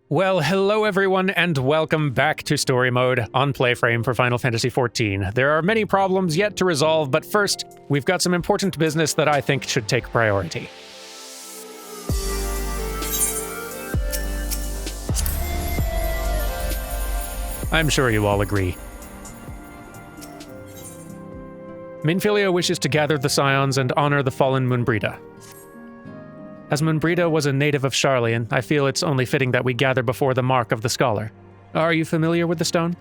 Well, hello everyone, and welcome back to Story Mode on PlayFrame for Final Fantasy XIV. There are many problems yet to resolve, but first, we've got some important business that I think should take priority. I'm sure you all agree. Minfilia wishes to gather the Scions and honor the fallen Moenbryda. As Moenbryda was a native of Sharlayan, I feel it's only fitting that we gather before the Mark of the Scholar. Are you familiar with the stone?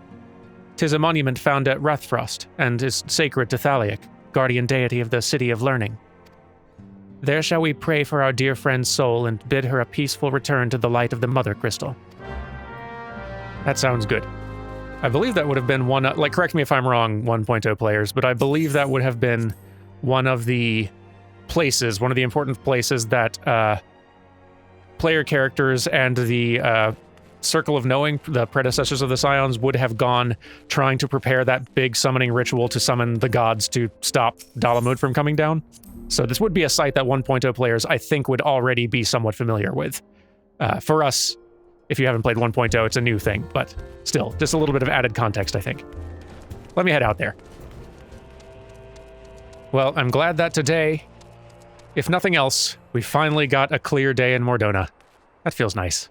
'Tis a monument found at Rathfrost, and is sacred to Thaliak, guardian deity of the City of Learning. There shall we pray for our dear friend's soul and bid her a peaceful return to the light of the Mother Crystal. That sounds good. I believe that would have been correct me if I'm wrong, 1.0 players, but I believe that would have been one of the important places that player characters and the Circle of Knowing, the predecessors of the Scions, would have gone trying to prepare that big summoning ritual to summon the gods to stop Dalamud from coming down. So this would be a site that 1.0 players, I think, would already be somewhat familiar with. For us, if you haven't played 1.0, it's a new thing, but still, just a little bit of added context, I think. Let me head out there. Well, I'm glad that today, if nothing else, we finally got a clear day in Mordona. That feels nice.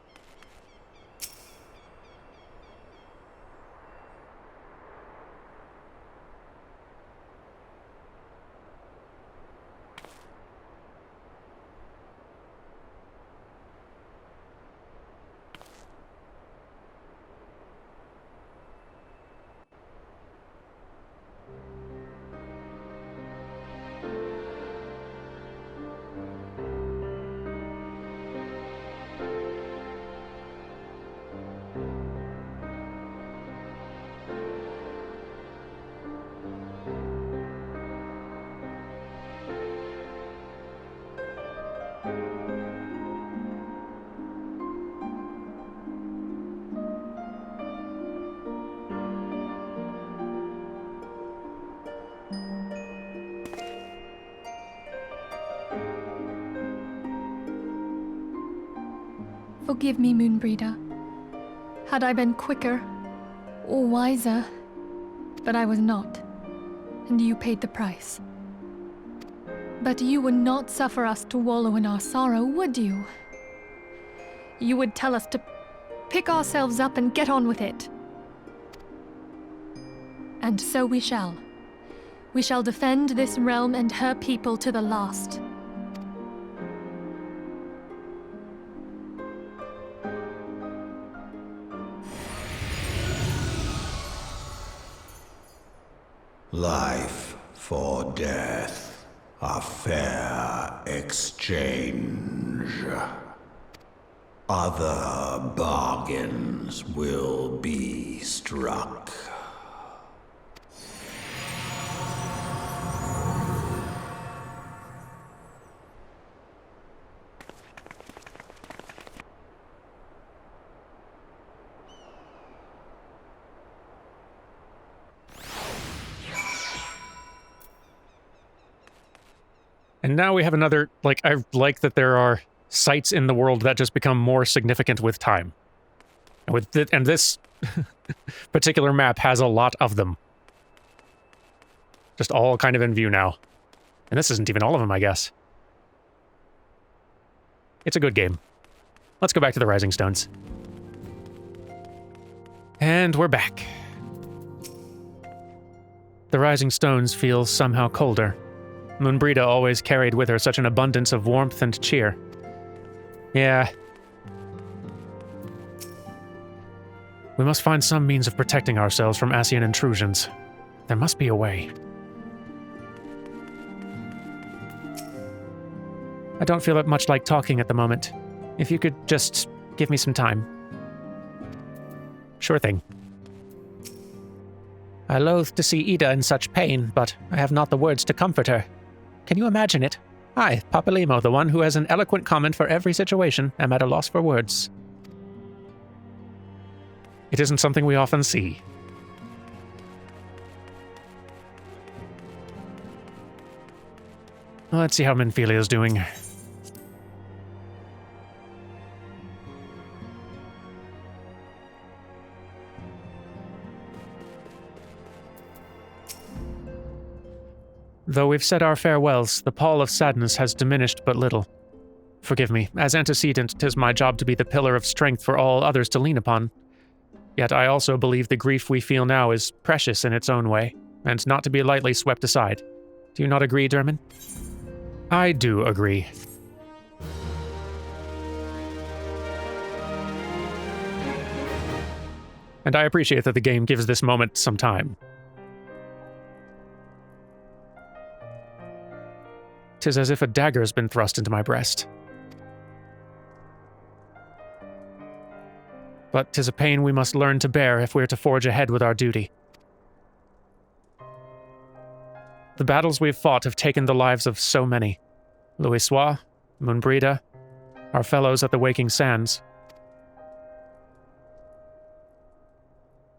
Forgive me, Moenbryda. Had I been quicker or wiser, but I was not, and you paid the price. But you would not suffer us to wallow in our sorrow, would you? You would tell us to pick ourselves up and get on with it. And so we shall. We shall defend this realm and her people to the last. Life for death, a fair exchange. Other bargains will be struck. And now we have another, I like that there are sites in the world that just become more significant with time. And this particular map has a lot of them. Just all kind of in view now. And this isn't even all of them, I guess. It's a good game. Let's go back to the Rising Stones. And we're back. The Rising Stones feel somehow colder. Moenbryda always carried with her such an abundance of warmth and cheer. Yeah. We must find some means of protecting ourselves from Ascian intrusions. There must be a way. I don't feel much like talking at the moment. If you could just give me some time. Sure thing. I loathe to see Ida in such pain, but I have not the words to comfort her. Can you imagine it? I, Papalimo, the one who has an eloquent comment for every situation, am at a loss for words. It isn't something we often see. Let's see how Minfilia's doing. Though we've said our farewells, the pall of sadness has diminished but little. Forgive me, as antecedent, 'tis my job to be the pillar of strength for all others to lean upon. Yet I also believe the grief we feel now is precious in its own way, and not to be lightly swept aside. Do you not agree, Dermot? I do agree. And I appreciate that the game gives this moment some time. 'Tis as if a dagger's been thrust into my breast. But 'tis a pain we must learn to bear if we're to forge ahead with our duty. The battles we've fought have taken the lives of so many. Louisoix, Moenbryda, our fellows at the Waking Sands.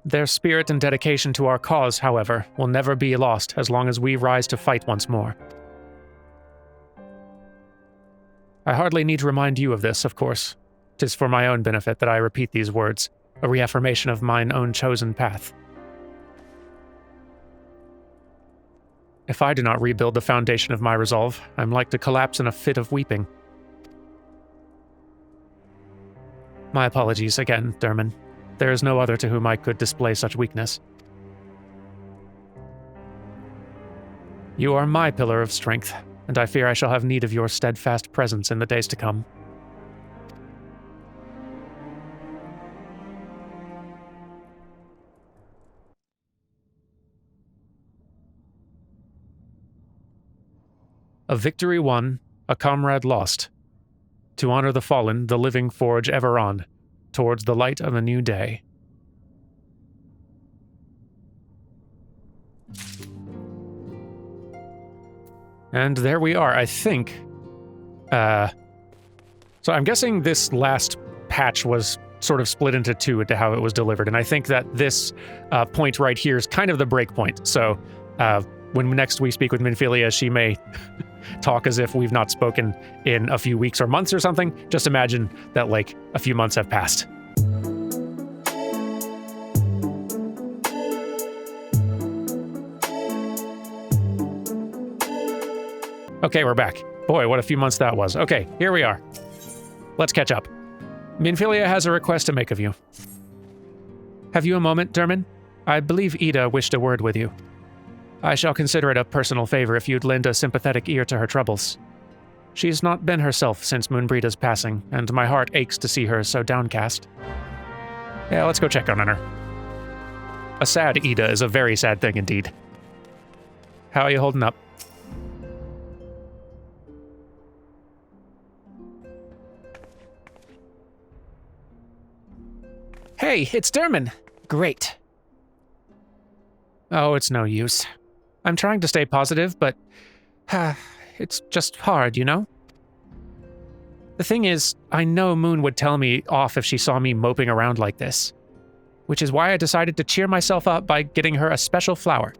Their spirit and dedication to our cause, however, will never be lost as long as we rise to fight once more. I hardly need to remind you of this, of course. 'Tis for my own benefit that I repeat these words, a reaffirmation of mine own chosen path. If I do not rebuild the foundation of my resolve, I'm like to collapse in a fit of weeping. My apologies again, Dermot. There is no other to whom I could display such weakness. You are my pillar of strength, and I fear I shall have need of your steadfast presence in the days to come. A victory won, a comrade lost. To honor the fallen, the living forge ever on, towards the light of a new day. And there we are, I think. So I'm guessing this last patch was sort of split into two into how it was delivered, and I think that this point right here is kind of the break point. So when next we speak with Minfilia, she may talk as if we've not spoken in a few weeks or months or something. Just imagine that, like, a few months have passed. Okay, we're back. Boy, what a few months that was. Okay, here we are. Let's catch up. Minfilia has a request to make of you. Have you a moment, Dermot? I believe Ida wished a word with you. I shall consider it a personal favor if you'd lend a sympathetic ear to her troubles. She's not been herself since Moenbryda's passing, and my heart aches to see her so downcast. Yeah, let's go check on her. A sad Ida is a very sad thing indeed. How are you holding up? Hey, it's Dermot. Great. Oh, it's no use. I'm trying to stay positive, but it's just hard, you know? The thing is, I know Moon would tell me off if she saw me moping around like this, which is why I decided to cheer myself up by getting her a special flower.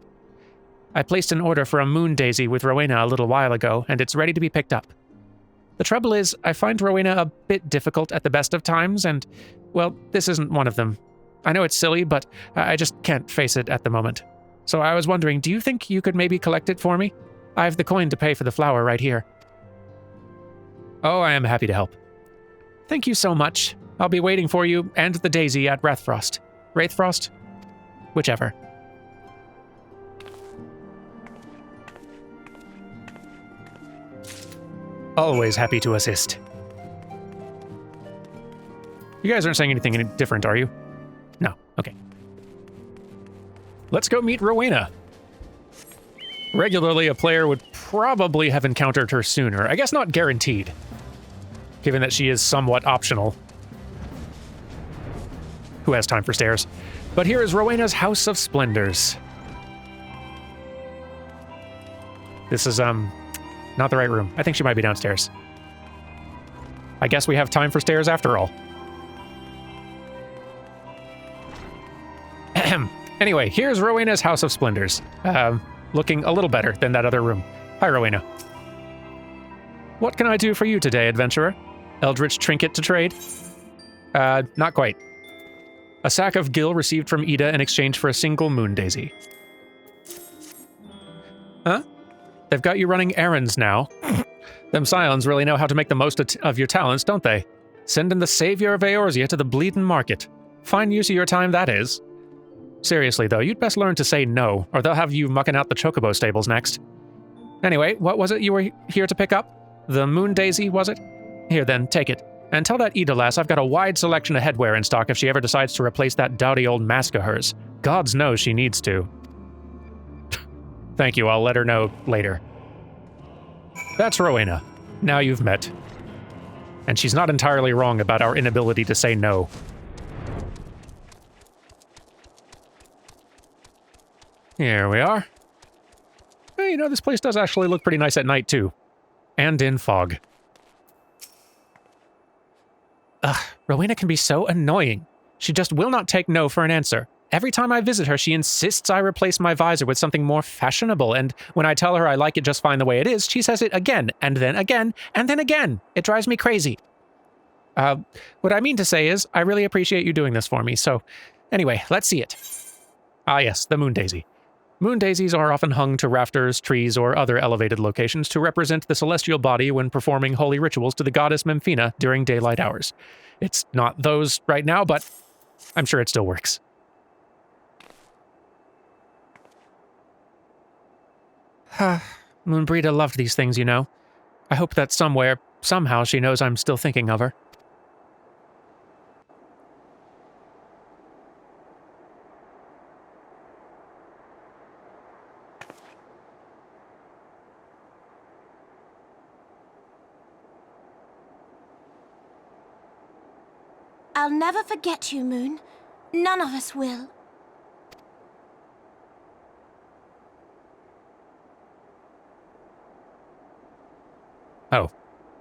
I placed an order for a moon daisy with Rowena a little while ago, and it's ready to be picked up. The trouble is, I find Rowena a bit difficult at the best of times, and, well, this isn't one of them. I know it's silly, but I just can't face it at the moment. So I was wondering, do you think you could maybe collect it for me? I have the coin to pay for the flower right here. Oh, I am happy to help. Thank you so much. I'll be waiting for you and the daisy at Rathfrost. Wraithfrost? Whichever. Always happy to assist. You guys aren't saying anything different, are you? No, okay. Let's go meet Rowena. Regularly, a player would probably have encountered her sooner. I guess not guaranteed, given that she is somewhat optional. Who has time for stairs? But here is Rowena's House of Splendors. This is, not the right room. I think she might be downstairs. I guess we have time for stairs after all. Ahem. Anyway, here's Rowena's House of Splendors. Looking a little better than that other room. Hi, Rowena. What can I do for you today, adventurer? Eldritch trinket to trade? Not quite. A sack of gil received from Ida in exchange for a single moon daisy. Huh? They've got you running errands now. Them scions really know how to make the most of your talents, don't they? Sending the savior of Eorzea to the bleeding market. Fine use of your time, that is. Seriously, though, you'd best learn to say no, or they'll have you mucking out the chocobo stables next. Anyway, what was it you were here to pick up? The moon daisy, was it? Here then, take it. And tell that Ida lass I've got a wide selection of headwear in stock if she ever decides to replace that dowdy old mask of hers. Gods knows she needs to. Thank you, I'll let her know later. That's Rowena. Now you've met. And she's not entirely wrong about our inability to say no. Here we are. Hey, you know, this place does actually look pretty nice at night, too. And in fog. Ugh, Rowena can be so annoying. She just will not take no for an answer. Every time I visit her, she insists I replace my visor with something more fashionable, and when I tell her I like it just fine the way it is, she says it again, and then again, and then again. It drives me crazy. What I mean to say is, I really appreciate you doing this for me, so anyway, let's see it. Ah yes, the moon daisy. Moon daisies are often hung to rafters, trees, or other elevated locations to represent the celestial body when performing holy rituals to the goddess Memphina during daylight hours. It's not those right now, but I'm sure it still works. Moenbryda loved these things, you know. I hope that somewhere, somehow, she knows I'm still thinking of her. I'll never forget you, Moon. None of us will. Oh.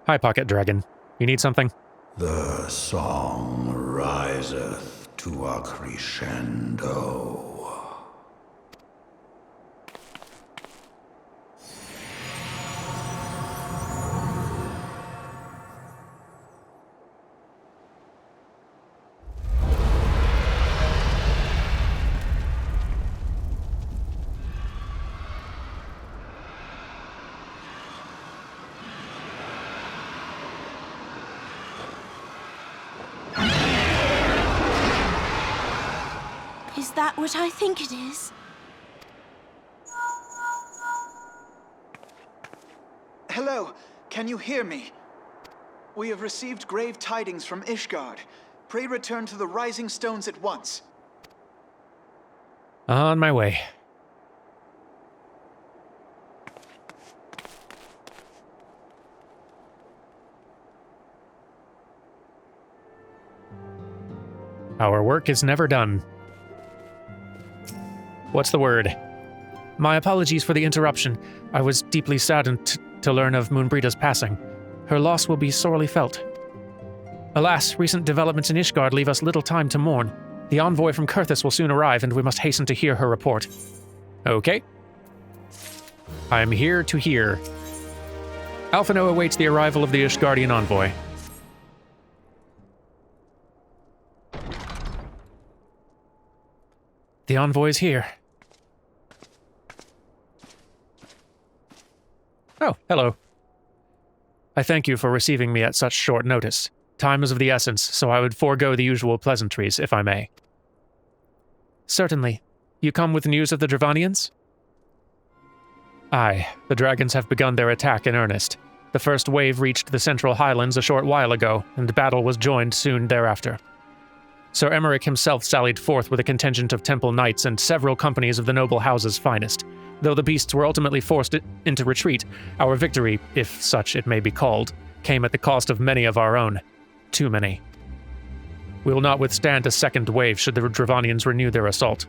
Hi, Pocket Dragon. You need something? The song riseth to a crescendo. Is that what I think it is? Hello, can you hear me? We have received grave tidings from Ishgard. Pray return to the Rising Stones at once. On my way. Our work is never done. What's the word? My apologies for the interruption. I was deeply saddened to learn of Moenbryda's passing. Her loss will be sorely felt. Alas, recent developments in Ishgard leave us little time to mourn. The envoy from Kurthus will soon arrive, and we must hasten to hear her report. Okay. I'm here to hear. Alphino awaits the arrival of the Ishgardian envoy. The envoy is here. Oh, hello. I thank you for receiving me at such short notice. Time is of the essence, so I would forego the usual pleasantries, if I may. Certainly. You come with news of the Dravanians? Aye, the dragons have begun their attack in earnest. The first wave reached the Central Highlands a short while ago, and battle was joined soon thereafter. Sir Emmerich himself sallied forth with a contingent of temple knights and several companies of the noble house's finest. Though the beasts were ultimately forced into retreat, our victory, if such it may be called, came at the cost of many of our own. Too many. We will not withstand a second wave should the Dravanians renew their assault.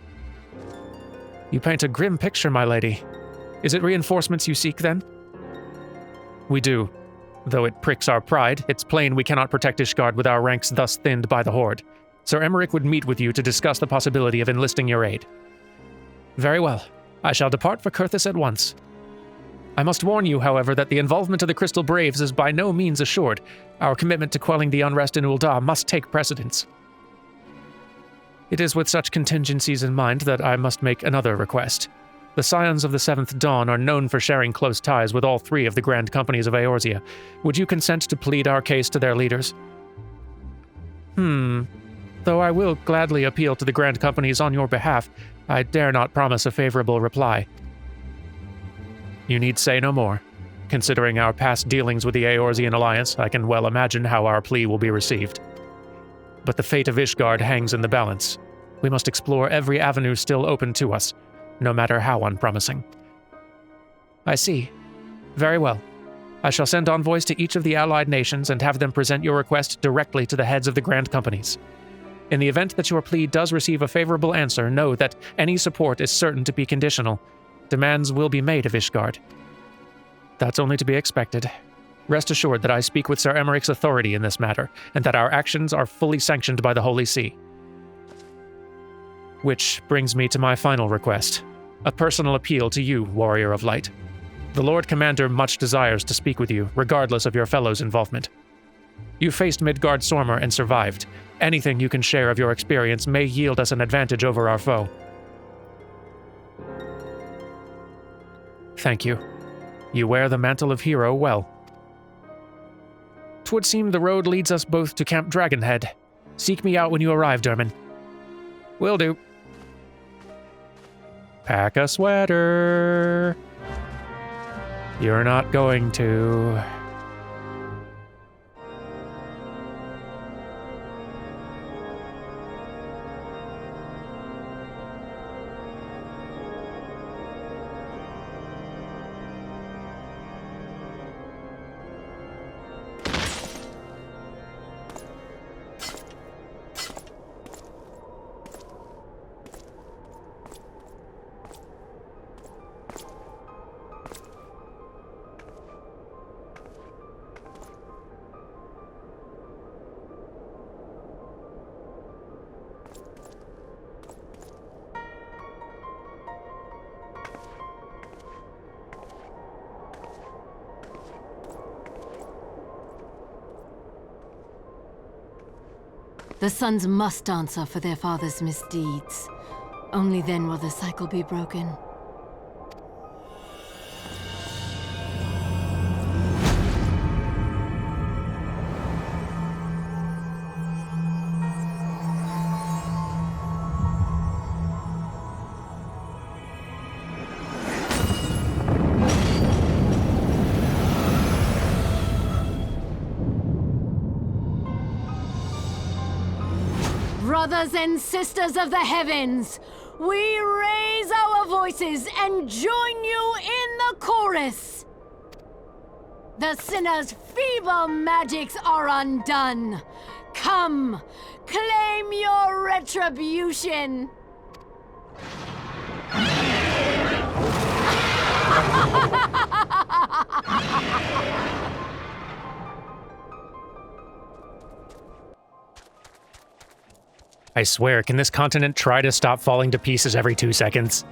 You paint a grim picture, my lady. Is it reinforcements you seek, then? We do. Though it pricks our pride, it's plain we cannot protect Ishgard with our ranks thus thinned by the Horde. Sir Emmerich would meet with you to discuss the possibility of enlisting your aid. Very well. I shall depart for Kurthus at once. I must warn you, however, that the involvement of the Crystal Braves is by no means assured. Our commitment to quelling the unrest in Ul'dah must take precedence. It is with such contingencies in mind that I must make another request. The Scions of the Seventh Dawn are known for sharing close ties with all three of the Grand Companies of Eorzea. Would you consent to plead our case to their leaders? Though I will gladly appeal to the Grand Companies on your behalf, I dare not promise a favorable reply. You need say no more. Considering our past dealings with the Eorzean Alliance, I can well imagine how our plea will be received. But the fate of Ishgard hangs in the balance. We must explore every avenue still open to us, no matter how unpromising. I see. Very well. I shall send envoys to each of the allied nations and have them present your request directly to the heads of the Grand Companies. In the event that your plea does receive a favorable answer, know that any support is certain to be conditional. Demands will be made of Ishgard. That's only to be expected. Rest assured that I speak with Sir Emeric's authority in this matter, and that our actions are fully sanctioned by the Holy See. Which brings me to my final request, a personal appeal to you, Warrior of Light. The Lord Commander much desires to speak with you, regardless of your fellows' involvement. You faced Midgard-Sormer and survived. Anything you can share of your experience may yield us an advantage over our foe. Thank you. You wear the mantle of hero well. 'Twould seem the road leads us both to Camp Dragonhead. Seek me out when you arrive, Derman. Will do. Pack a sweater. You're not going to. The sons must answer for their father's misdeeds. Only then will the cycle be broken. Brothers and sisters of the heavens, we raise our voices and join you in the chorus. The sinner's feeble magics are undone. Come, claim your retribution. I swear, can this continent try to stop falling to pieces every 2 seconds?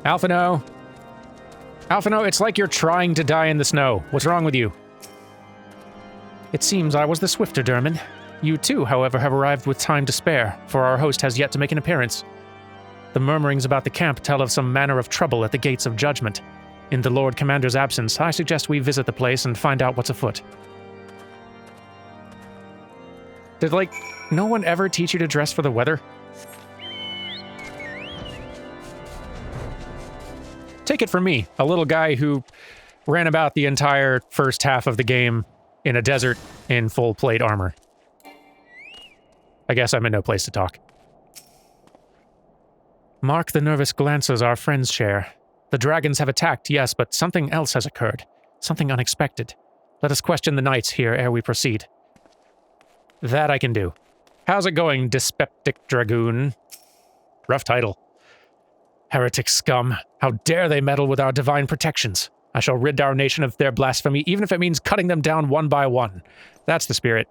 Alphino! Alphino, it's like you're trying to die in the snow. What's wrong with you? It seems I was the swifter, Derman. You too, however, have arrived with time to spare, for our host has yet to make an appearance. The murmurings about the camp tell of some manner of trouble at the gates of judgment. In the Lord Commander's absence, I suggest we visit the place and find out what's afoot. Did, no one ever teach you to dress for the weather? Take it from me, a little guy who ran about the entire first half of the game in a desert in full plate armor. I guess I'm in no place to talk. Mark the nervous glances our friends share. The dragons have attacked, yes, but something else has occurred. Something unexpected. Let us question the knights here ere we proceed. That I can do. How's it going, dyspeptic dragoon? Rough title. Heretic scum. How dare they meddle with our divine protections? I shall rid our nation of their blasphemy, even if it means cutting them down one by one. That's the spirit.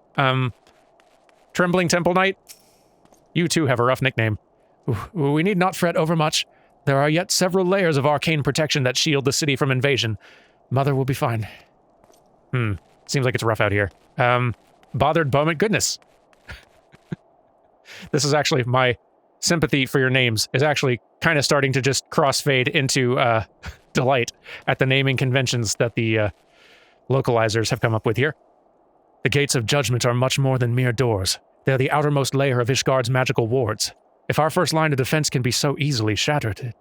Trembling Temple Knight? You too have a rough nickname. We need not fret overmuch. There are yet several layers of arcane protection that shield the city from invasion. Mother will be fine. Seems like it's rough out here. Bothered Bowman? Goodness. This is actually my sympathy for your names is actually kind of starting to just crossfade into delight at the naming conventions that the localizers have come up with here. The Gates of Judgment are much more than mere doors. They're the outermost layer of Ishgard's magical wards. If our first line of defense can be so easily shattered,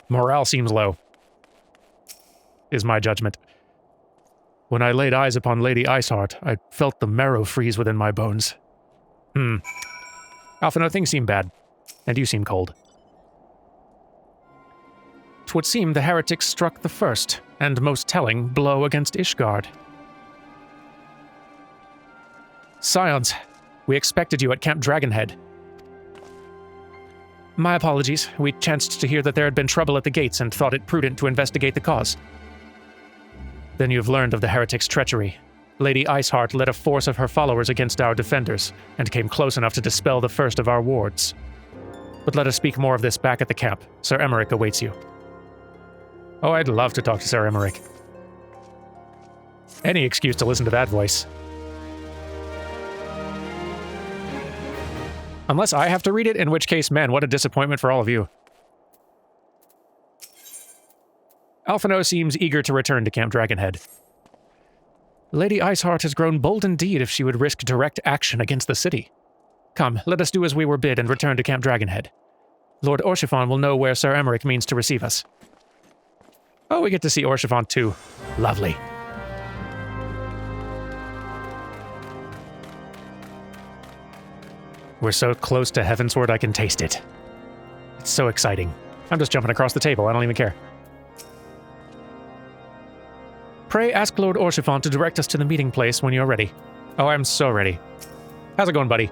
morale seems low, is my judgment. When I laid eyes upon Lady Iceheart, I felt the marrow freeze within my bones. Alphino, things seem bad, and you seem cold. 'Twould seem the heretics struck the first, and most telling, blow against Ishgard. Scions, we expected you at Camp Dragonhead. My apologies. We chanced to hear that there had been trouble at the gates and thought it prudent to investigate the cause. Then you have learned of the heretics' treachery. Lady Iceheart led a force of her followers against our defenders, and came close enough to dispel the first of our wards. But let us speak more of this back at the camp. Sir Emmerich awaits you. Oh, I'd love to talk to Sir Emmerich. Any excuse to listen to that voice. Unless I have to read it, in which case, man, what a disappointment for all of you. Alphino seems eager to return to Camp Dragonhead. Lady Iceheart has grown bold indeed if she would risk direct action against the city. Come, let us do as we were bid and return to Camp Dragonhead. Lord Orchiffon will know where Sir Emmerich means to receive us. Oh, we get to see Orchiffon too. Lovely. We're so close to Heavensward I can taste it. It's so exciting. I'm just jumping across the table, I don't even care. Pray ask Lord Orchiffon to direct us to the meeting place when you're ready. Oh, I'm so ready. How's it going, buddy?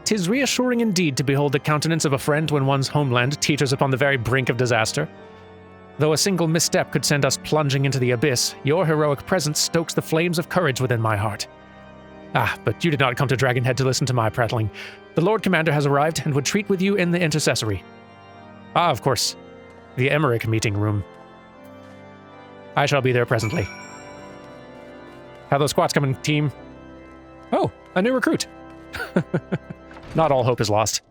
'Tis reassuring indeed to behold the countenance of a friend when one's homeland teeters upon the very brink of disaster. Though a single misstep could send us plunging into the abyss, your heroic presence stokes the flames of courage within my heart. Ah, but you did not come to Dragonhead to listen to my prattling. The Lord Commander has arrived and would treat with you in the intercessory. Ah, of course. The Emmerich meeting room. I shall be there presently. How those squats coming, team? Oh, a new recruit. Not all hope is lost.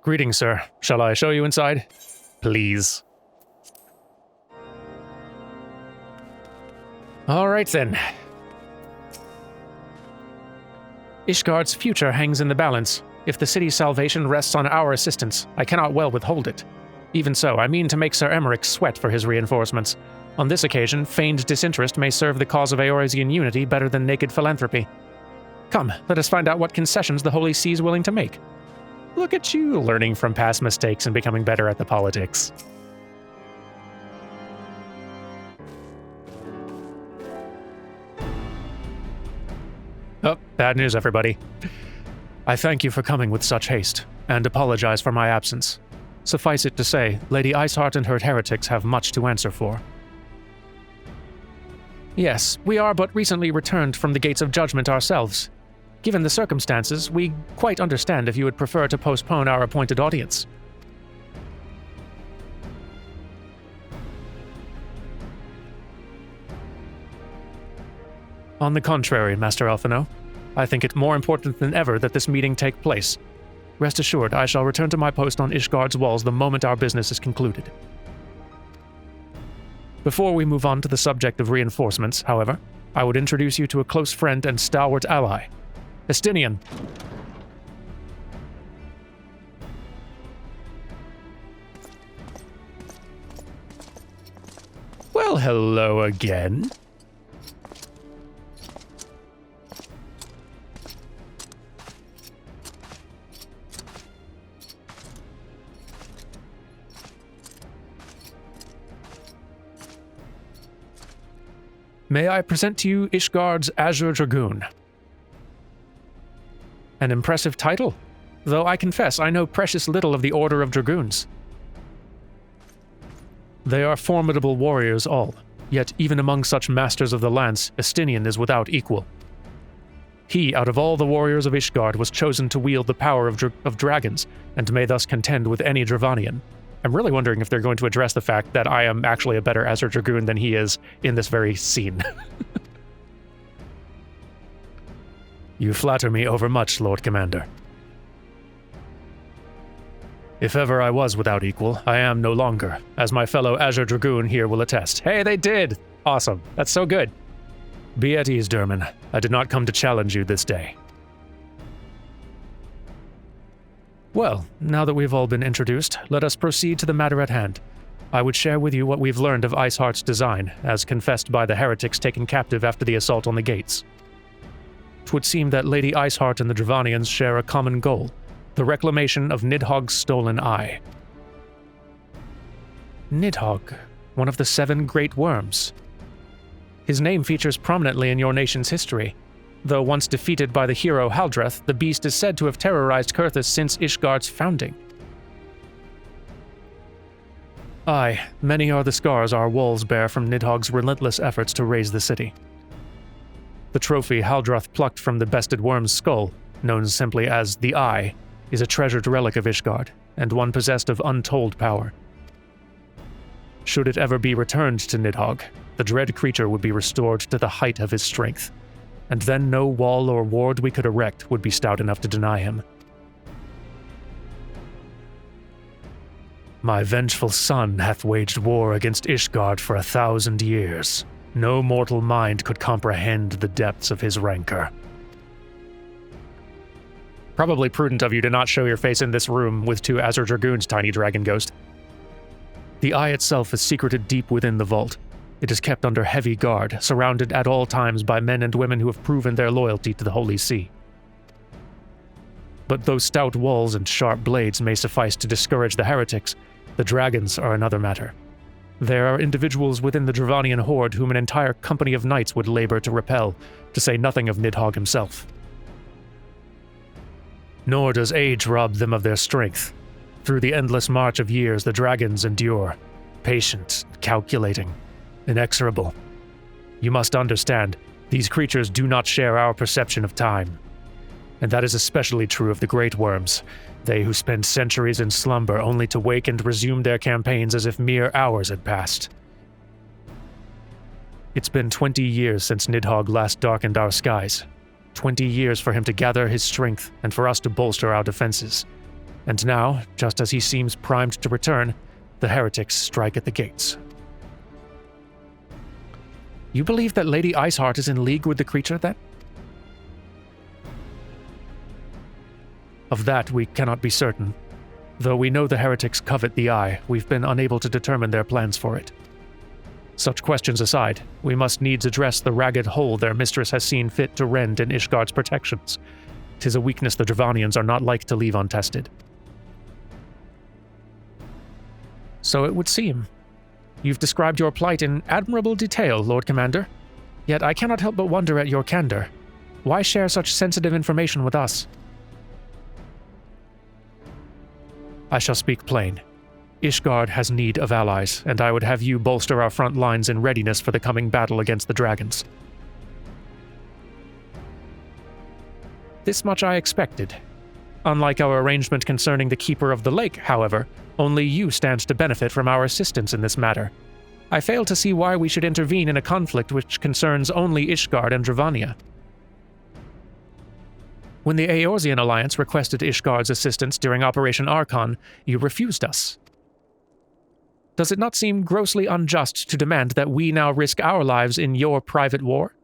Greetings, sir. Shall I show you inside? Please. All right, then. Ishgard's future hangs in the balance. If the city's salvation rests on our assistance, I cannot well withhold it. Even so, I mean to make Sir Emmerich sweat for his reinforcements. On this occasion, feigned disinterest may serve the cause of Eorzean unity better than naked philanthropy. Come, let us find out what concessions the Holy See is willing to make. Look at you, learning from past mistakes and becoming better at the politics. Oh, bad news, everybody. I thank you for coming with such haste, and apologize for my absence. Suffice it to say, Lady Iceheart and her heretics have much to answer for. Yes, we are but recently returned from the Gates of Judgment ourselves. Given the circumstances, we quite understand if you would prefer to postpone our appointed audience. On the contrary, Master Alphino, I think it more important than ever that this meeting take place. Rest assured, I shall return to my post on Ishgard's walls the moment our business is concluded. Before we move on to the subject of reinforcements, however, I would introduce you to a close friend and stalwart ally, Estinian. Well, hello again. May I present to you Ishgard's Azure Dragoon? An impressive title, though I confess I know precious little of the Order of Dragoons. They are formidable warriors all, yet even among such masters of the lance, Estinian is without equal. He, out of all the warriors of Ishgard, was chosen to wield the power of dragons, and may thus contend with any Dravanian. I'm really wondering if they're going to address the fact that I am actually a better Azure Dragoon than he is in this very scene. You flatter me overmuch, Lord Commander. If ever I was without equal, I am no longer, as my fellow Azure Dragoon here will attest. Hey, they did! Awesome. That's so good. Be at ease, Derman. I did not come to challenge you this day. Well, now that we've all been introduced, let us proceed to the matter at hand. I would share with you what we've learned of Iceheart's design, as confessed by the heretics taken captive after the assault on the gates. 'Twould seem that Lady Iceheart and the Dravanians share a common goal, the reclamation of Nidhogg's stolen eye. Nidhogg, one of the 7 great worms. His name features prominently in your nation's history. Though once defeated by the hero Haldreth, the beast is said to have terrorized Kurthus since Ishgard's founding. Aye, many are the scars our walls bear from Nidhogg's relentless efforts to raise the city. The trophy Haldreth plucked from the bested worm's skull, known simply as the Eye, is a treasured relic of Ishgard, and one possessed of untold power. Should it ever be returned to Nidhogg, the dread creature would be restored to the height of his strength, and then no wall or ward we could erect would be stout enough to deny him. My vengeful son hath waged war against Ishgard for 1,000 years. No mortal mind could comprehend the depths of his rancor. Probably prudent of you to not show your face in this room with 2 Azure Dragoons, tiny dragon ghost. The eye itself is secreted deep within the vault. It is kept under heavy guard, surrounded at all times by men and women who have proven their loyalty to the Holy See. But though stout walls and sharp blades may suffice to discourage the heretics, the dragons are another matter. There are individuals within the Dravanian horde whom an entire company of knights would labor to repel, to say nothing of Nidhogg himself. Nor does age rob them of their strength. Through the endless march of years, the dragons endure, patient, calculating, inexorable. You must understand, these creatures do not share our perception of time. And that is especially true of the great worms, they who spend centuries in slumber only to wake and resume their campaigns as if mere hours had passed. It's been 20 years since Nidhogg last darkened our skies. 20 years for him to gather his strength and for us to bolster our defenses. And now, just as he seems primed to return, the heretics strike at the gates. You believe that Lady Iceheart is in league with the creature, then? Of that we cannot be certain. Though we know the heretics covet the eye, we've been unable to determine their plans for it. Such questions aside, we must needs address the ragged hole their mistress has seen fit to rend in Ishgard's protections. 'Tis a weakness the Dravanians are not like to leave untested. So it would seem. You've described your plight in admirable detail, Lord Commander. Yet I cannot help but wonder at your candor. Why share such sensitive information with us? I shall speak plain. Ishgard has need of allies, and I would have you bolster our front lines in readiness for the coming battle against the dragons. This much I expected. Unlike our arrangement concerning the Keeper of the Lake, however, only you stand to benefit from our assistance in this matter. I fail to see why we should intervene in a conflict which concerns only Ishgard and Dravania. When the Eorzean Alliance requested Ishgard's assistance during Operation Archon, you refused us. Does it not seem grossly unjust to demand that we now risk our lives in your private war?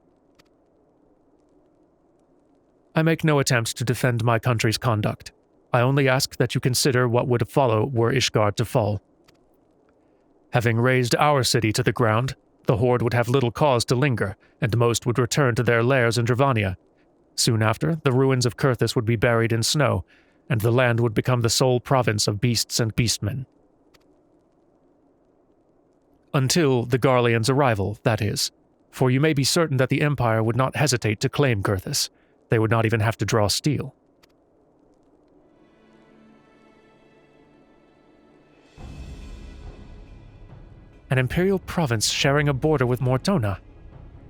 I make no attempt to defend my country's conduct. I only ask that you consider what would follow were Ishgard to fall. Having razed our city to the ground, the Horde would have little cause to linger, and most would return to their lairs in Dravania. Soon after, the ruins of Kurthus would be buried in snow, and the land would become the sole province of beasts and beastmen. Until the Garleans' arrival, that is, for you may be certain that the Empire would not hesitate to claim Kurthus. They would not even have to draw steel. An Imperial province sharing a border with Mortona.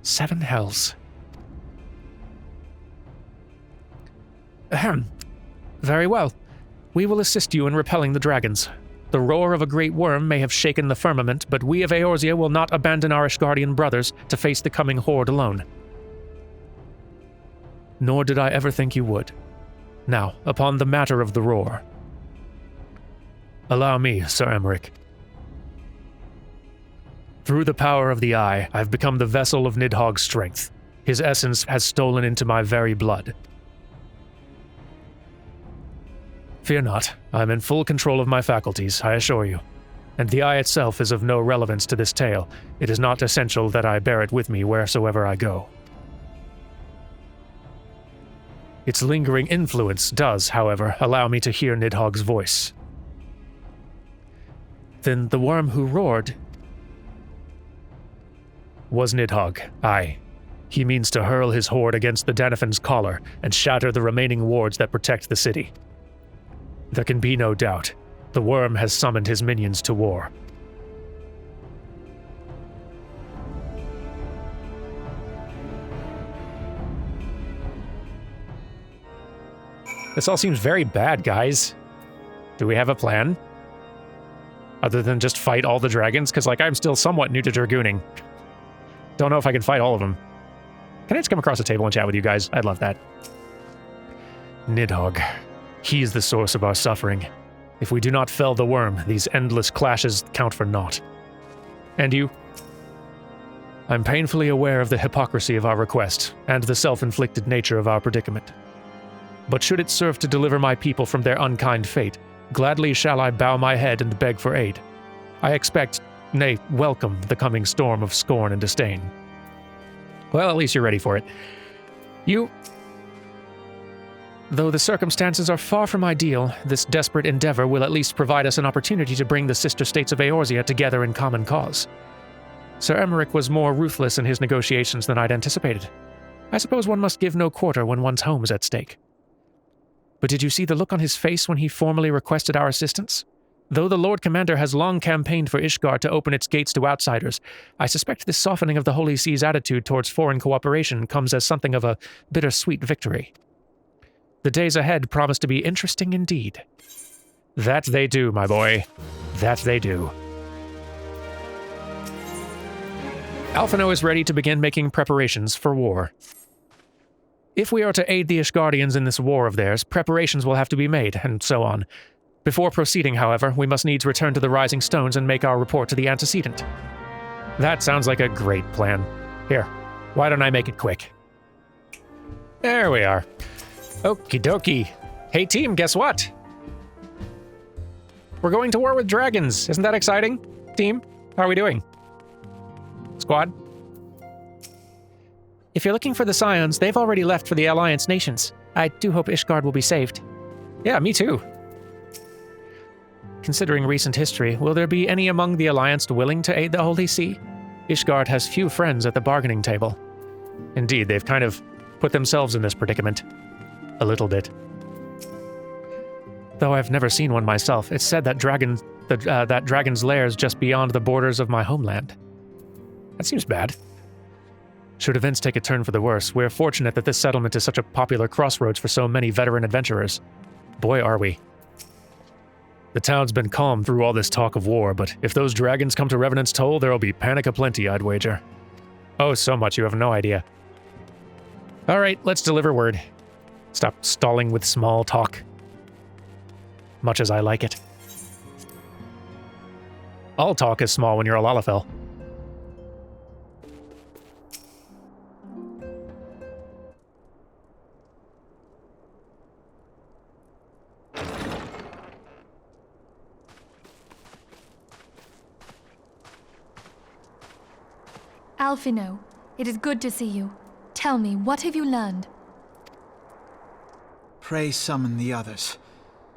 7 hells. Ahem. Very well. We will assist you in repelling the dragons. The roar of a great worm may have shaken the firmament, but we of Eorzea will not abandon our Ishgardian brothers to face the coming horde alone. nor did I ever think you would. Now, upon the matter of the roar. Allow me, Sir Emmerich. Through the power of the Eye, I've become the vessel of Nidhogg's strength. His essence has stolen into my very blood. Fear not, I'm in full control of my faculties, I assure you. And the Eye itself is of no relevance to this tale. It is not essential that I bear it with me wheresoever I go. Its lingering influence does, however, allow me to hear Nidhogg's voice. Then the Wyrm who roared was Nidhogg, aye. He means to hurl his horde against the Danafin's collar and shatter the remaining wards that protect the city. There can be no doubt. The Wyrm has summoned his minions to war. This all seems very bad, guys. Do we have a plan? Other than just fight all the dragons? Because, like, I'm still somewhat new to dragooning. Don't know if I can fight all of them. Can I just come across a table and chat with you guys? I'd love that. Nidhogg. He's the source of our suffering. If we do not fell the Wyrm, these endless clashes count for naught. And you? I'm painfully aware of the hypocrisy of our request, and the self-inflicted nature of our predicament. But should it serve to deliver my people from their unkind fate, gladly shall I bow my head and beg for aid. I expect, nay, welcome the coming storm of scorn and disdain. Well, at least you're ready for it. Though the circumstances are far from ideal, this desperate endeavor will at least provide us an opportunity to bring the sister states of Eorzea together in common cause. Sir Emmerich was more ruthless in his negotiations than I'd anticipated. I suppose one must give no quarter when one's home is at stake. But did you see the look on his face when he formally requested our assistance? Though the Lord Commander has long campaigned for Ishgard to open its gates to outsiders, I suspect this softening of the Holy See's attitude towards foreign cooperation comes as something of a bittersweet victory. The days ahead promise to be interesting indeed. That they do, my boy. That they do. Alphino is ready to begin making preparations for war. If we are to aid the Ishgardians in this war of theirs, preparations will have to be made, and so on. Before proceeding, however, we must needs return to the Rising Stones and make our report to the antecedent. That sounds like a great plan. Here, why don't I make it quick? There we are. Okie dokie. Hey team, guess what? We're going to war with dragons. Isn't that exciting? Team, how are we doing? Squad? If you're looking for the Scions, they've already left for the Alliance nations. I do hope Ishgard will be saved. Yeah, me too. Considering recent history, will there be any among the Alliance willing to aid the Holy See? Ishgard has few friends at the bargaining table. Indeed, they've kind of put themselves in this predicament. A little bit. Though I've never seen one myself, it's said that Dragon's Lair is just beyond the borders of my homeland. That seems bad. Should events take a turn for the worse, we're fortunate that this settlement is such a popular crossroads for so many veteran adventurers. Boy, are we. The town's been calm through all this talk of war, but if those dragons come to Revenant's Toll, there'll be panic aplenty, I'd wager. Oh, so much, you have no idea. Alright, let's deliver word. Stop stalling with small talk. Much as I like it. All talk is small when you're a Lalafell. Alphino, it is good to see you. Tell me, what have you learned? Pray summon the others.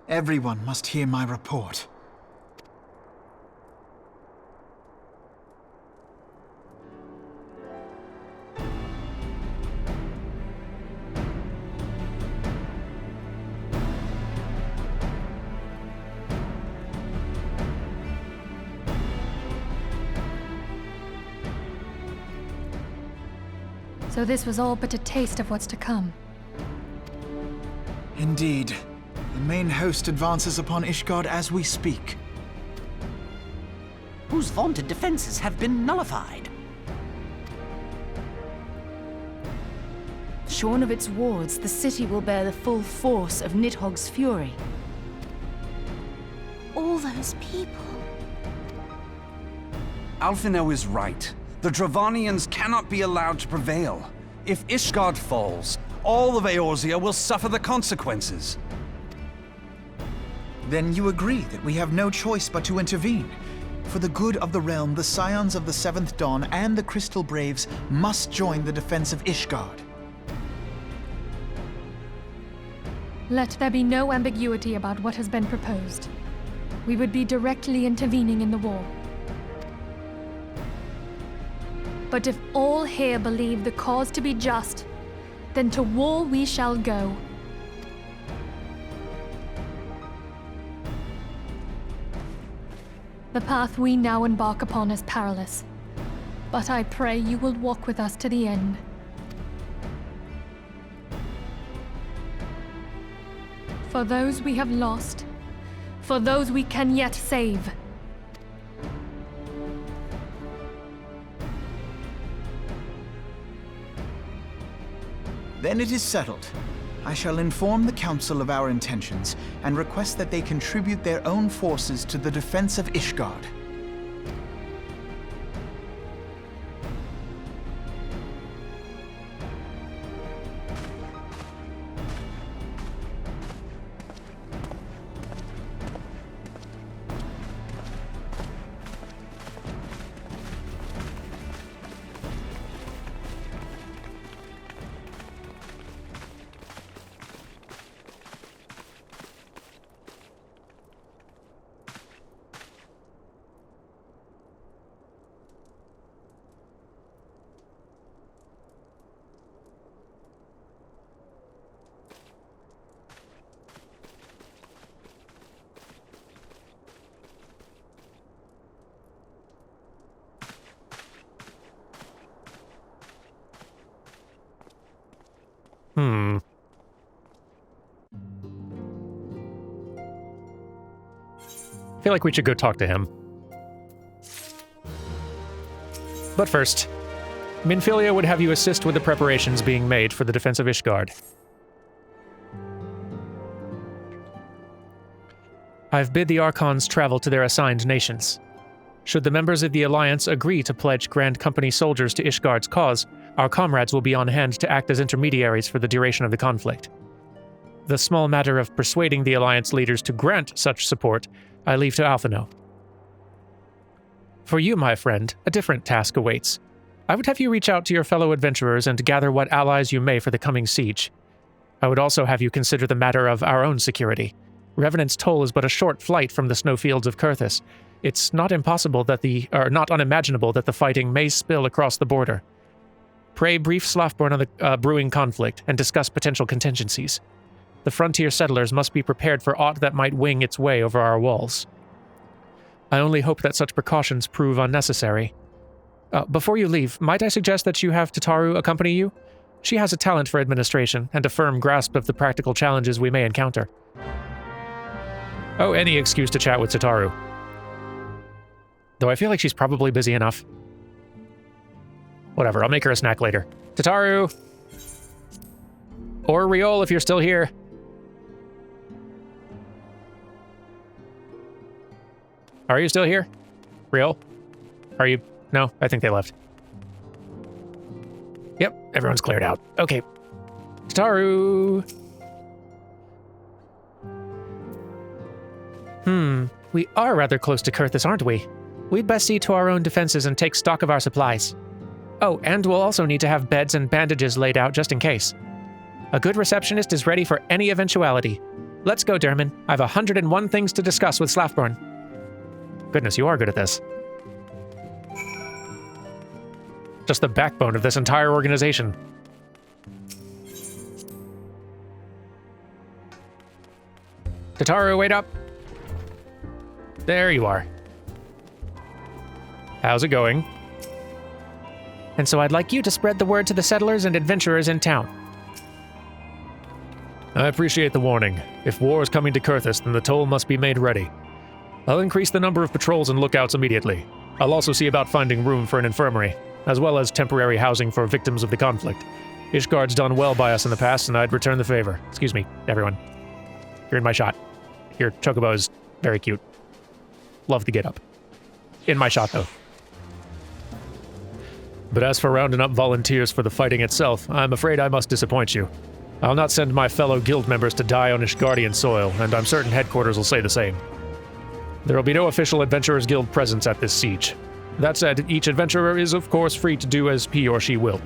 Everyone must hear my report. So this was all but a taste of what's to come. Indeed. The main host advances upon Ishgard as we speak. Whose vaunted defenses have been nullified. shorn of its wards, the city will bear the full force of Nidhogg's fury. All those people. Alphinaud is right. The Dravanians cannot be allowed to prevail. If Ishgard falls, all of Eorzea will suffer the consequences. Then you agree that we have no choice but to intervene. For the good of the realm, the Scions of the Seventh Dawn and the Crystal Braves must join the defense of Ishgard. Let there be no ambiguity about what has been proposed. We would be directly intervening in the war. But if all here believe the cause to be just, then to war we shall go. The path we now embark upon is perilous, but I pray you will walk with us to the end. For those we have lost, for those we can yet save. Then it is settled. I shall inform the Council of our intentions and request that they contribute their own forces to the defense of Ishgard. I feel like we should go talk to him. But first, Minfilia would have you assist with the preparations being made for the defense of Ishgard. I've bid the Archons travel to their assigned nations. Should the members of the Alliance agree to pledge Grand Company soldiers to Ishgard's cause, our comrades will be on hand to act as intermediaries for the duration of the conflict. The small matter of persuading the Alliance leaders to grant such support, I leave to Alphinaud. For you, my friend, a different task awaits. I would have you reach out to your fellow adventurers and gather what allies you may for the coming siege. I would also have you consider the matter of our own security. Revenant's Toll is but a short flight from the snowfields of Kurthus. It's not unimaginable that the fighting may spill across the border. Pray brief Slafborn on the brewing conflict and discuss potential contingencies. The frontier settlers must be prepared for aught that might wing its way over our walls. I only hope that such precautions prove unnecessary. Before you leave, might I suggest that you have Tataru accompany you? She has a talent for administration and a firm grasp of the practical challenges we may encounter. Oh, any excuse to chat with Tataru. Though I feel like she's probably busy enough. Whatever, I'll make her a snack later. Tataru! Or Riol if you're still here. Are you still here? Riol? Are you? No, I think they left. Yep, everyone's cleared out. Okay. Tataru! We are rather close to Kurthus, aren't we? We'd best see to our own defenses and take stock of our supplies. Oh, and we'll also need to have beds and bandages laid out just in case. A good receptionist is ready for any eventuality. Let's go, Derman. I've 101 things to discuss with Slafborn. Goodness, you are good at this. Just the backbone of this entire organization. Tataru, wait up. There you are. How's it going? And so I'd like you to spread the word to the settlers and adventurers in town. I appreciate the warning. If war is coming to Kurthus, then the toll must be made ready. I'll increase the number of patrols and lookouts immediately. I'll also see about finding room for an infirmary, as well as temporary housing for victims of the conflict. Ishgard's done well by us in the past, and I'd return the favor. Excuse me, everyone. You're in my shot. Your chocobo is very cute. Love the get-up. In my shot, though. But as for rounding up volunteers for the fighting itself, I'm afraid I must disappoint you. I'll not send my fellow guild members to die on Ishgardian soil, and I'm certain headquarters will say the same. There will be no official Adventurers Guild presence at this siege. That said, each adventurer is of course free to do as he or she will.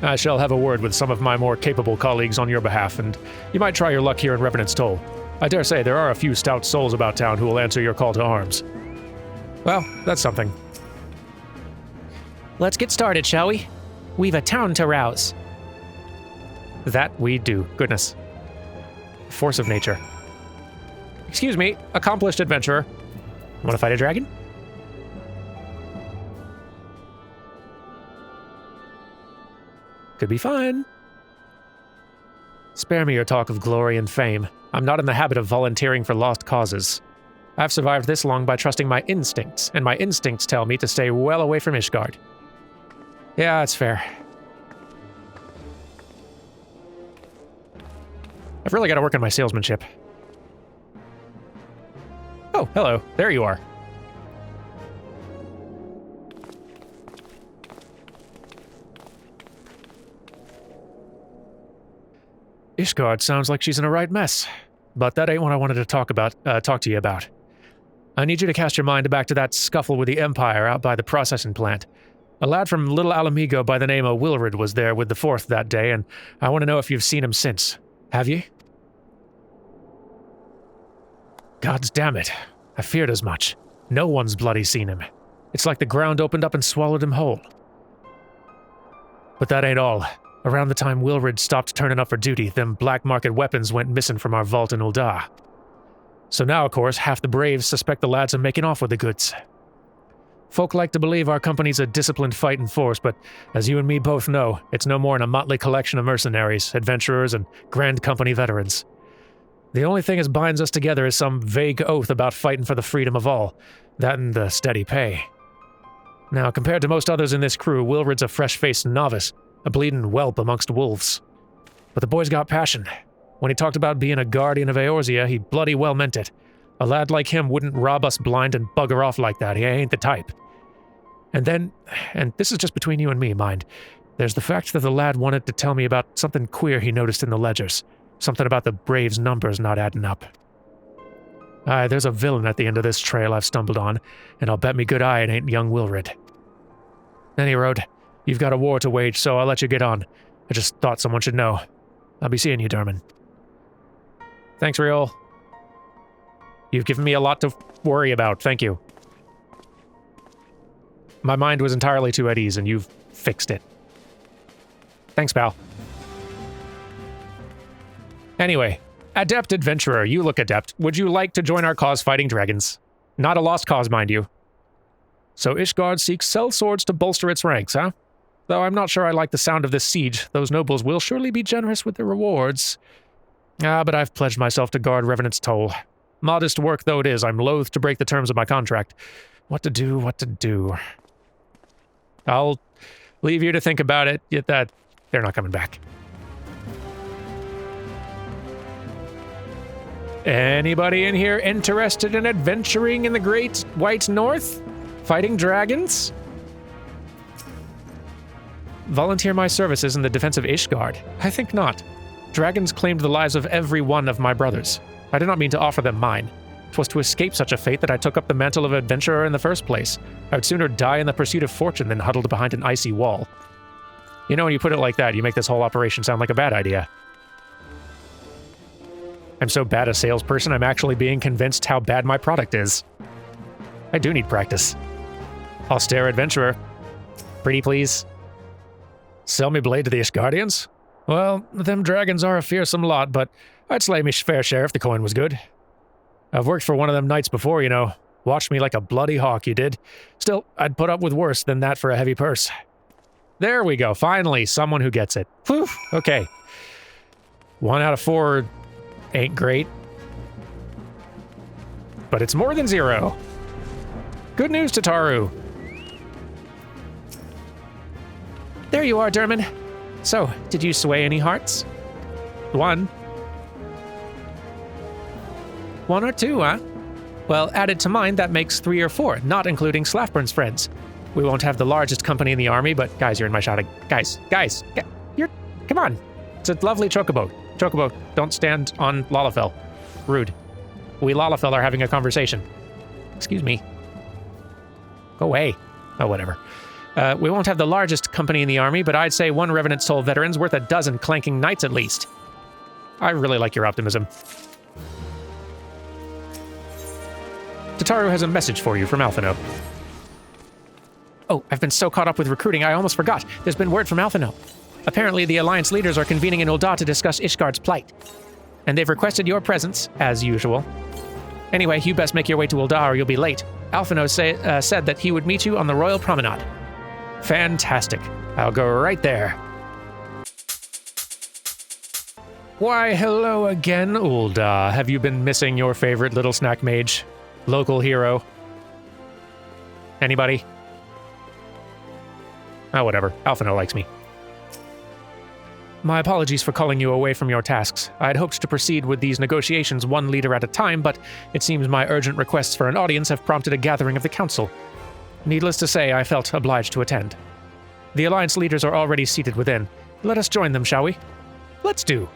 I shall have a word with some of my more capable colleagues on your behalf, and you might try your luck here in Revenant's Toll. I dare say there are a few stout souls about town who will answer your call to arms. Well, that's something. Let's get started, shall we? We've a town to rouse. That we do. Goodness. Force of nature. Excuse me, accomplished adventurer. Want to fight a dragon? Could be fun. Spare me your talk of glory and fame. I'm not in the habit of volunteering for lost causes. I've survived this long by trusting my instincts, and my instincts tell me to stay well away from Ishgard. Yeah, that's fair. I've really got to work on my salesmanship. Oh, hello. There you are. Ishgard sounds like she's in a right mess, but that ain't what I wanted to talk to you about. I need you to cast your mind back to that scuffle with the Empire out by the processing plant. A lad from Little Alamigo by the name of Wilrid was there with the Fourth that day, and I want to know if you've seen him since. Have you? Gods damn it. I feared as much. No one's bloody seen him. It's like the ground opened up and swallowed him whole. But that ain't all. Around the time Wilrid stopped turning up for duty, them black market weapons went missing from our vault in Ul'dah. So now, of course, half the Braves suspect the lads are making off with the goods. Folk like to believe our company's a disciplined fighting force, but as you and me both know, it's no more than a motley collection of mercenaries, adventurers, and Grand Company veterans. The only thing that binds us together is some vague oath about fighting for the freedom of all, that and the steady pay. Now, compared to most others in this crew, Wilrid's a fresh-faced novice, a bleeding whelp amongst wolves. But the boy's got passion. When he talked about being a guardian of Eorzea, he bloody well meant it. A lad like him wouldn't rob us blind and bugger off like that. He ain't the type. And then, and this is just between you and me, mind, there's the fact that the lad wanted to tell me about something queer he noticed in the ledgers. Something about the Braves' numbers not adding up. Aye, there's a villain at the end of this trail I've stumbled on, and I'll bet me good eye it ain't young Wilrid. Any road, you've got a war to wage, so I'll let you get on. I just thought someone should know. I'll be seeing you, Derman. Thanks, Riol. You've given me a lot to worry about, thank you. My mind was entirely too at ease, and you've fixed it. Thanks, pal. Anyway, adept adventurer, you look adept. Would you like to join our cause fighting dragons? Not a lost cause, mind you. So Ishgard seeks sellswords to bolster its ranks, huh? Though I'm not sure I like the sound of this siege, those nobles will surely be generous with their rewards. But I've pledged myself to guard Revenant's Toll. Modest work though it is, I'm loath to break the terms of my contract. What to do. I'll leave you to think about it, yet that they're not coming back. Anybody in here interested in adventuring in the Great White North? Fighting dragons? Volunteer my services in the defense of Ishgard? I think not. Dragons claimed the lives of every one of my brothers. I did not mean to offer them mine. 'Twas to escape such a fate that I took up the mantle of adventurer in the first place. I would sooner die in the pursuit of fortune than huddled behind an icy wall. You know, when you put it like that, you make this whole operation sound like a bad idea. I'm so bad a salesperson, I'm actually being convinced how bad my product is. I do need practice. Austere adventurer. Pretty please. Sell me blade to the Ishgardians? Well, them dragons are a fearsome lot, but I'd slay me fair share if the coin was good. I've worked for one of them knights before, you know. Watched me like a bloody hawk, you did. Still, I'd put up with worse than that for a heavy purse. There we go, finally, someone who gets it. Whew, okay. 1 out of 4 ain't great. But it's more than 0. Good news, Tataru. There you are, Derman. So, did you sway any hearts? One. One or two, huh? Well, added to mine, that makes 3 or 4, not including Slafburn's friends. We won't have the largest company in the army, but guys, you're in my shot. Guys, come on. It's a lovely chocobo. Chocobo, don't stand on Lalafell. Rude. We Lalafell are having a conversation. Excuse me. Go away. Oh, whatever. We won't have the largest company in the army, but I'd say 1 Revenant Soul veteran's worth a dozen clanking knights at least. I really like your optimism. Tataru has a message for you from Alphino. Oh, I've been so caught up with recruiting, I almost forgot. There's been word from Alphino. Apparently, the Alliance leaders are convening in Ul'dah to discuss Ishgard's plight. And they've requested your presence, as usual. Anyway, you best make your way to Ul'dah or you'll be late. Alphino said that he would meet you on the Royal Promenade. Fantastic. I'll go right there. Why, hello again, Ul'dah. Have you been missing your favorite little snack mage? Local hero? Anybody? Oh, whatever. Alphino likes me. My apologies for calling you away from your tasks. I had hoped to proceed with these negotiations 1 leader at a time, but it seems my urgent requests for an audience have prompted a gathering of the council. Needless to say, I felt obliged to attend. The Alliance leaders are already seated within. Let us join them, shall we? Let's do.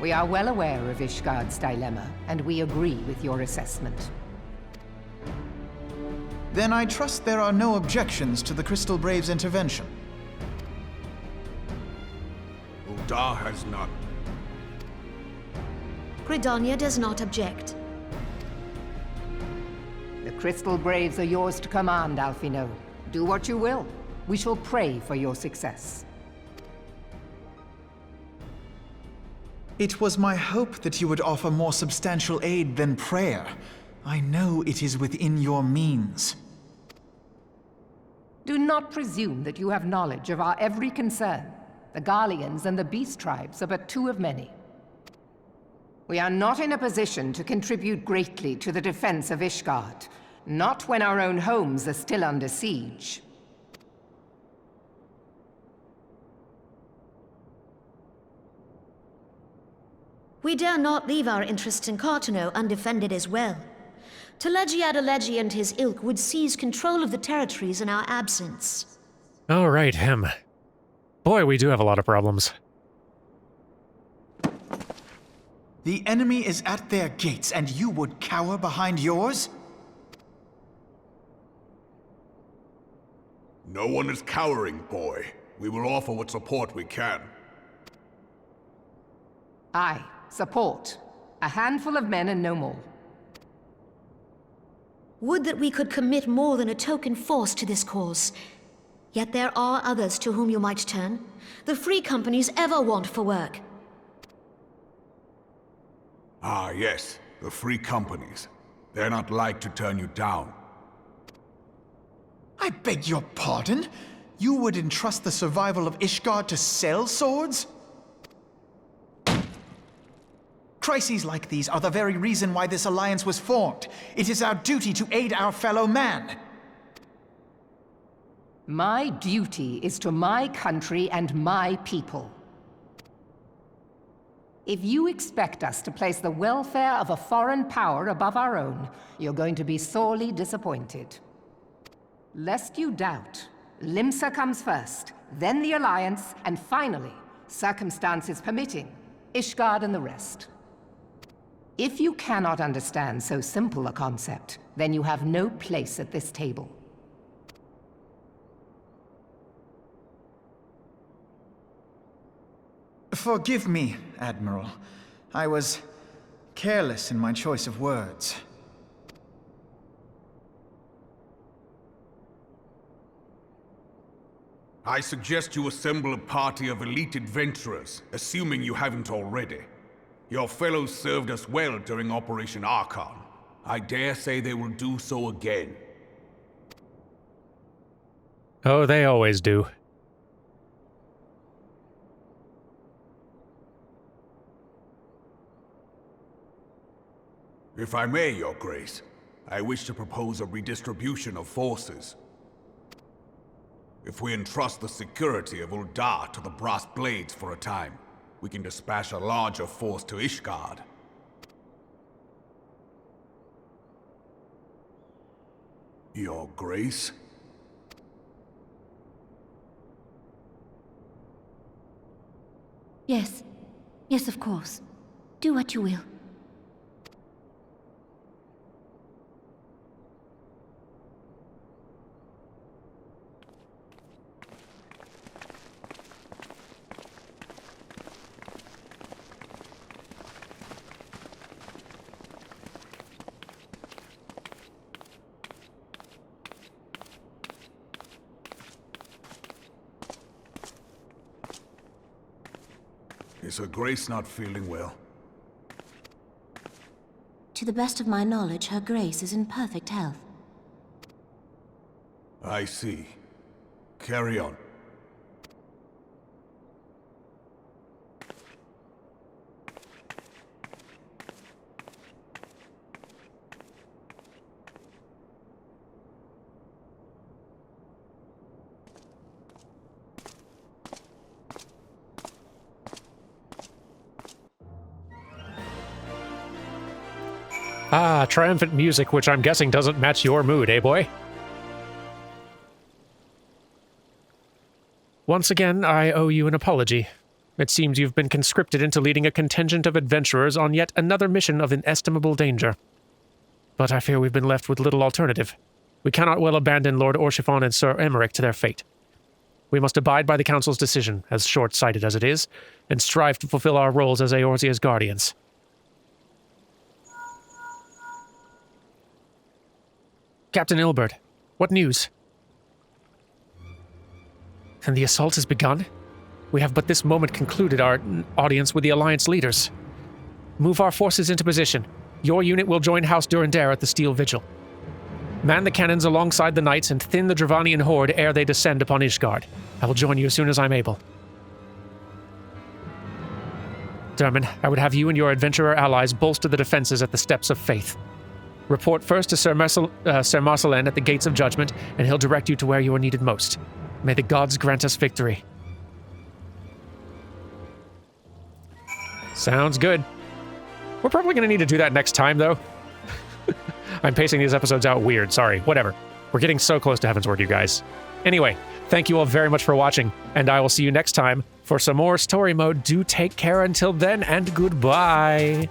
We are well aware of Ishgard's dilemma, and we agree with your assessment. Then I trust there are no objections to the Crystal Braves' intervention. Ul'dah has none. Gridania does not object. The Crystal Braves are yours to command, Alphino. Do what you will. We shall pray for your success. It was my hope that you would offer more substantial aid than prayer. I know it is within your means. Do not presume that you have knowledge of our every concern. The Garleans and the Beast Tribes are but 2 of many. We are not in a position to contribute greatly to the defense of Ishgard, not when our own homes are still under siege. We dare not leave our interests in Cartano undefended as well. Telegi Adalegi and his ilk would seize control of the territories in our absence. Oh, right, him. Boy, we do have a lot of problems. The enemy is at their gates, and you would cower behind yours? No one is cowering, boy. We will offer what support we can. Aye, support. A handful of men and no more. Would that we could commit more than a token force to this cause. Yet there are others to whom you might turn. The free companies ever want for work. Ah, yes. The free companies. They're not like to turn you down. I beg your pardon? You would entrust the survival of Ishgard to sell swords? Crises like these are the very reason why this alliance was formed. It is our duty to aid our fellow man. My duty is to my country and my people. If you expect us to place the welfare of a foreign power above our own, you're going to be sorely disappointed. Lest you doubt, Limsa comes first, then the Alliance, and finally, circumstances permitting, Ishgard and the rest. If you cannot understand so simple a concept, then you have no place at this table. Forgive me, Admiral. I was careless in my choice of words. I suggest you assemble a party of elite adventurers, assuming you haven't already. Your fellows served us well during Operation Archon. I dare say they will do so again. Oh, they always do. If I may, Your Grace, I wish to propose a redistribution of forces. If we entrust the security of Uldar to the Brass Blades for a time, we can dispatch a larger force to Ishgard. Your Grace? Yes. Yes, of course. Do what you will. Is Her Grace not feeling well? To the best of my knowledge, Her Grace is in perfect health. I see. Carry on. Ah, triumphant music, which I'm guessing doesn't match your mood, eh, boy? Once again, I owe you an apology. It seems you've been conscripted into leading a contingent of adventurers on yet another mission of inestimable danger. But I fear we've been left with little alternative. We cannot well abandon Lord Orchiffon and Sir Emmerich to their fate. We must abide by the Council's decision, as short-sighted as it is, and strive to fulfill our roles as Eorzea's guardians. Captain Ilbert, what news? And the assault has begun? We have but this moment concluded our audience with the Alliance leaders. Move our forces into position. Your unit will join House Durandare at the Steel Vigil. Man the cannons alongside the knights and thin the Dravanian horde ere they descend upon Ishgard. I will join you as soon as I'm able. Dermot, I would have you and your adventurer allies bolster the defenses at the Steps of Faith. Report first to Sir Marcelin at the Gates of Judgment, and he'll direct you to where you are needed most. May the gods grant us victory. Sounds good. We're probably going to need to do that next time, though. I'm pacing these episodes out weird, sorry, whatever. We're getting so close to Heavensward, you guys. Anyway, thank you all very much for watching, and I will see you next time for some more story mode. Do take care until then, and goodbye!